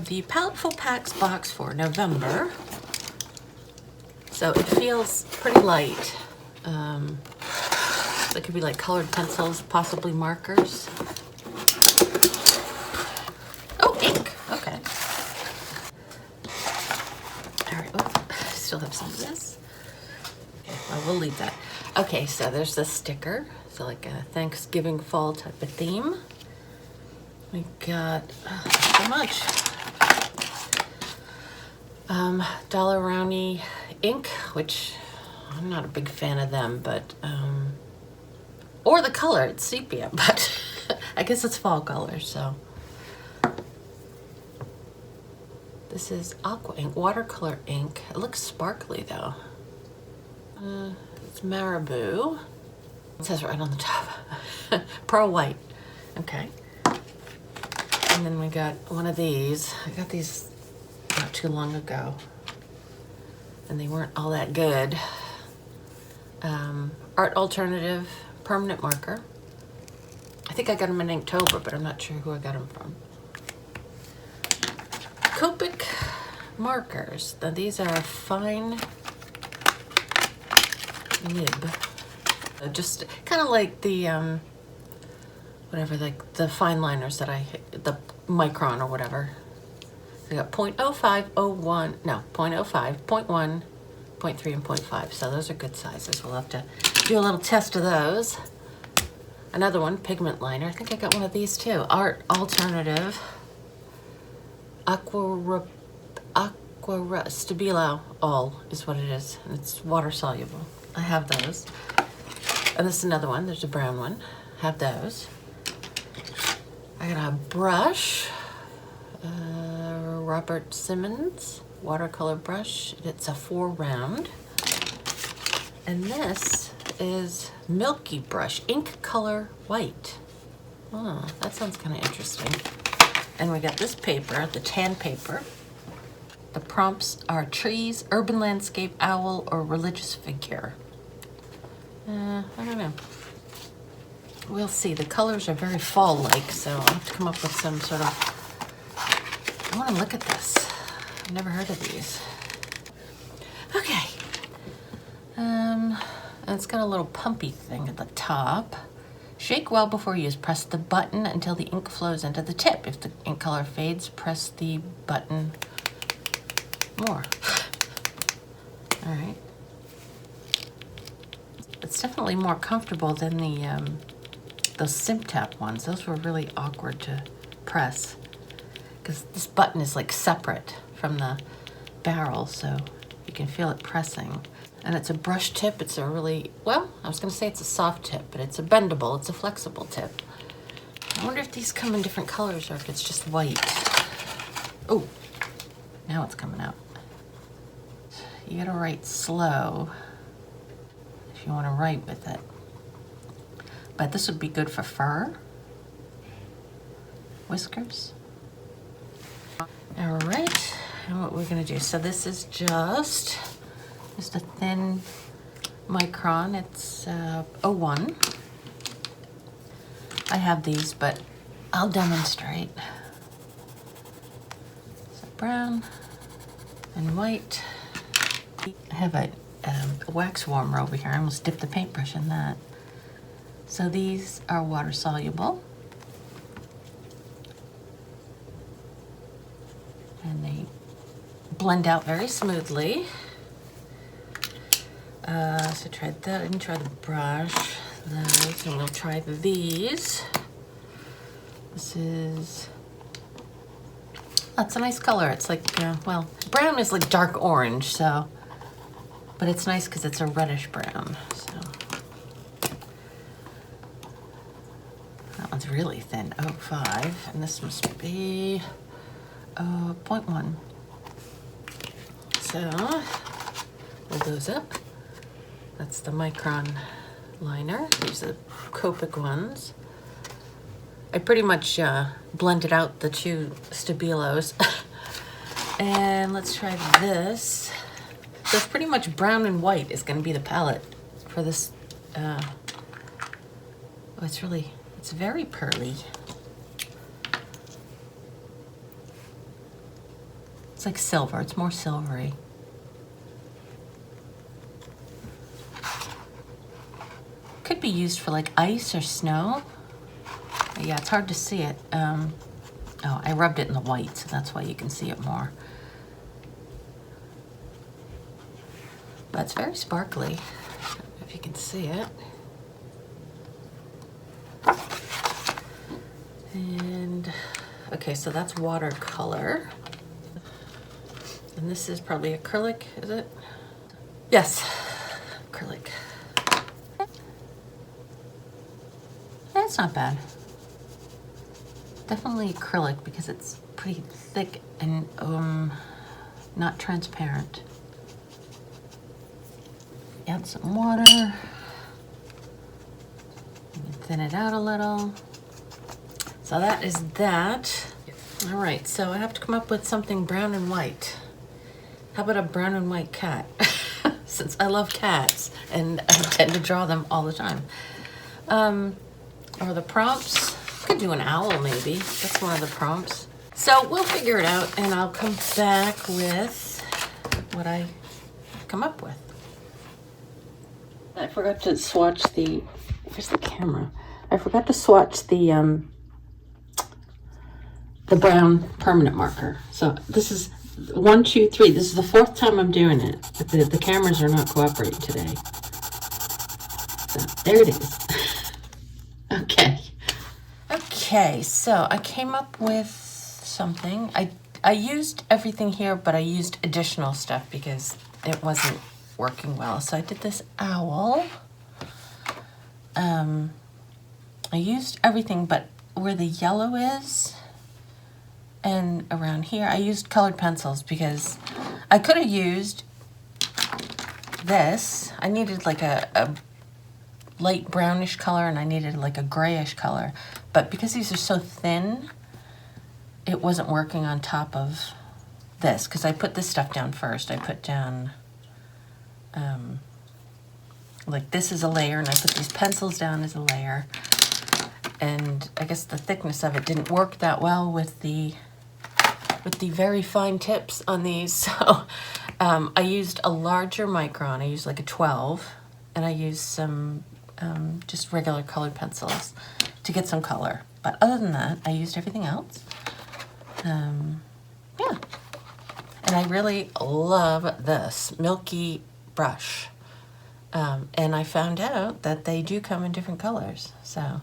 have the Paletteful Packs box for November. So it feels pretty light. So it could be like colored pencils, possibly markers. Oh, ink, okay. All right, oh, still have some of this. Well, we'll leave that. Okay, so there's the sticker. So like a Thanksgiving fall type of theme. We got so much. Dollar Rowney ink, which I'm not a big fan of them, but, or the color, it's sepia, but I guess it's fall color, so. This is aqua ink, watercolor ink. It looks sparkly though. It's Marabou. It says right on the top. Pearl white, okay. And then we got one of these. I got these not too long ago, and they weren't all that good. Art Alternative permanent marker. I think I got them in Inktober, but I'm not sure who I got them from. Copic markers. Now these are fine nib. Just kind of like the whatever, like the fine liners that the micron or whatever. We got 0.05, 01, no, 0.05, 0.1, 0.3, and 0.5. So those are good sizes. We'll have to do a little test of those. Another one, pigment liner. I think I got one of these too. Art Alternative. Aqua Stabilo All is what it is. It's water soluble. I have those. And this is another one. There's a brown one. Have those. I got a brush. Robert Simmons watercolor brush. It's a 4 round. And this is Milky Brush, ink color white. Oh, that sounds kind of interesting. And we got this paper, the tan paper. The prompts are trees, urban landscape, owl, or religious figure. I don't know. We'll see. The colors are very fall-like, so I'll have to come up with some sort of... I want to look at this. I've never heard of these. Okay. And it's got a little pumpy thing at the top. Shake well before use. Press the button until the ink flows into the tip. If the ink color fades, press the button more. All right. It's definitely more comfortable than those SimTap ones. Those were really awkward to press because this button is like separate from the barrel, so you can feel it pressing. And it's a brush tip. It's a really, well, I was gonna say it's a soft tip, but it's a bendable, it's a flexible tip. I wonder if these come in different colors or if it's just white. Oh, now it's coming out. You gotta write slow if you wanna write with it. But this would be good for fur, whiskers. All right, and what we're gonna do, so this is just a thin micron. It's 01. I have these, but I'll demonstrate. So brown and white. I have a wax warmer over here. I almost dipped the paintbrush in that. So these are water soluble. And they blend out very smoothly. So try that. I didn't try the brush. Those, and we'll try these. This is, that's a nice color. It's like, well, brown is like dark orange, so, but it's nice because it's a reddish brown, so. That one's really thin, 05, and this must be 0.1. So, pull those up. That's the micron liner. These are the Copic ones. I pretty much blended out the two Stabilos. And let's try this. So it's pretty much brown and white is going to be the palette for this. Oh, it's very pearly. Looks like silver. It's more silvery. Could be used for like ice or snow. But yeah, it's hard to see it. Oh, I rubbed it in the white, so that's why you can see it more. But it's very sparkly, if you can see it. And, okay, so that's watercolor. And this is probably acrylic, is it? Yes, acrylic. That's not bad. Definitely acrylic because it's pretty thick and not transparent. Add some water. Thin it out a little. So that is that. All right, so I have to come up with something brown and white. How about a brown and white cat? Since I love cats and I tend to draw them all the time. Or the prompts. Could do an owl maybe. That's one of the prompts. So we'll figure it out and I'll come back with what I come up with. I forgot to swatch the, where's the camera? I forgot to swatch the brown permanent marker. So this is 1, 2, 3. This is the 4th time I'm doing it. The cameras are not cooperating today. So there it is. Okay. Okay, so I came up with something. I used everything here, but I used additional stuff because it wasn't working well. So I did this owl. I used everything but where the yellow is and around here I used colored pencils because I could have used this. I needed like a light brownish color and I needed like a grayish color, but because these are so thin it wasn't working on top of this because I put this stuff down first. I put down like this is a layer and I put these pencils down as a layer, and I guess the thickness of it didn't work that well with the very fine tips on these. So I used a larger micron. I used like a 12 and I used some just regular colored pencils to get some color, but other than that I used everything else. Yeah, and I really love this milky brush. And I found out that they do come in different colors, so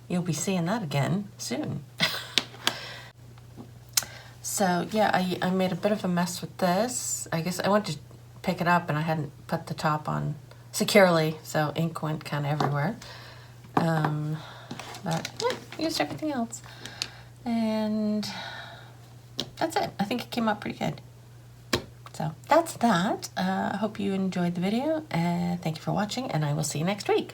you'll be seeing that again soon. So yeah, I made a bit of a mess with this. I guess I went to pick it up and I hadn't put the top on securely, so ink went kind of everywhere. But yeah, used everything else. And that's it. I think it came out pretty good. So that's that. I hope you enjoyed the video. Thank you for watching, and I will see you next week.